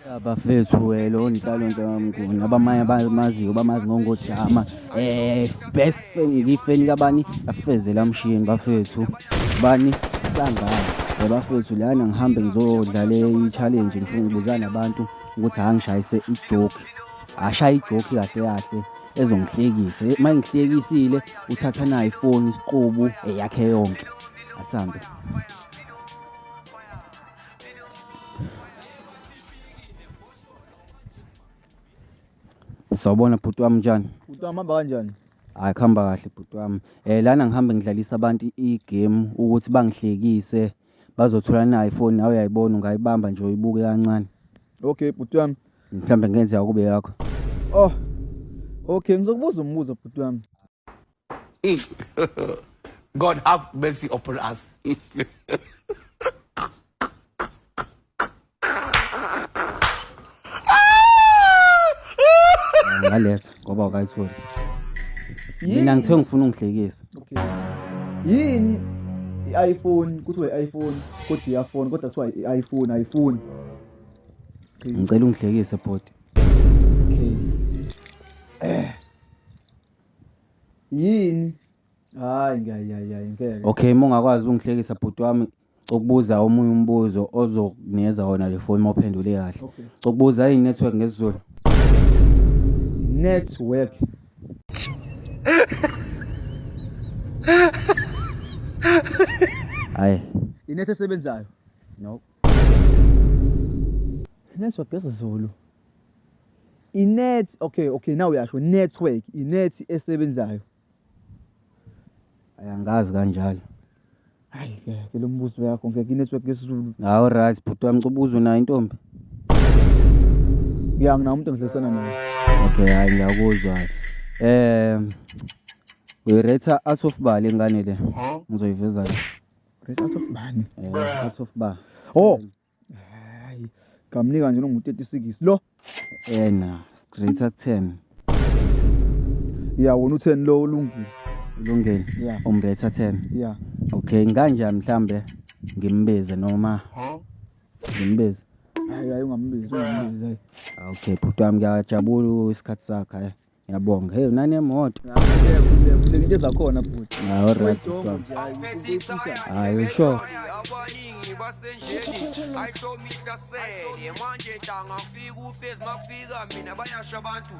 Abafethu lo ntalonto wami abamanye abamaziyo bamazi ngongojama best fan ngifeni kabani afezela mshini bafethu bani sangana bafethu lana ngihambe ngizodlala i-challenge ngifuna ukubuzana nabantu ukuthi angishayise ijoke ashaye ijoke kahle kahle ezongihlekisa mangihlekisile uthatha na iphone isiqubu yakhe yonke asambe. Sawubona bhuti wami njani? Bhuti wami hamba kanjani? Hayi kuhamba kahle bhuti wami. Lana ngihambe ngidlalisa abantu i-game ukuthi bangihlekise bazothola na iPhone nawe uyayibona ungayibamba nje uyibuke kancane. Okay bhuti wami. Mhlambe ngenzeka kube yakho. Oh. Okay ngizokubuza umbuzo bhuti wami. God have mercy upon us. Ngaleso ngoba ukayitholi. Mina ngithe ngifuna ungihlekisa. Okay. Yini i-iPhone kuthiwa i-iPhone kodwa i-iPhone kodwa kuthiwa i-iPhone iPhone. Ngicela ungihlekise bhuti. Okay. Yini? Hayi ngeke. Okay mongakwazi ungihlekisa bhuti wami ukubuza omunye umbuzo ozokunikeza wona le phone mawuphendule kahle. Ukubuza i-network ngesizulu. Network. Hayi. Inet esebenzayo? No. Network ngesizulu. Inet okay now uyasho network inet esebenzayo. Ayangazi kanjalo. Hayi ke lo mbuzo yakho ngeke inetwork ngesizulu. Hawu right bhuti wami ubuza unayo intombi. Ngiyangina umuntu engihlekisana naye. Okay hayi ngiyakuzwa. Uyirate out of bali ingane le. Ngizoyiveza la. Rate out of bani? Out of bar. Oh. Hayi. Ngamnika nje ngo-36 lo. Yena rate 10. Yeah wona u10 lo ulungile. Ulungile. Yeah. Umrate 10. Yeah. Okay nganje mhlambe ngimbeze noma ngimbeze. Hayi ungambizi hayi. Okay bhuti wami ngiyajabula isikhathi sakho hayi. Ngiyabonga. Hey nani emoto? Kule into ezakhona bhuti. Hayi right bhuti wami. Hayi sure. I saw Mr. Said, manje danga fika ufezi makufika mina bayasha abantu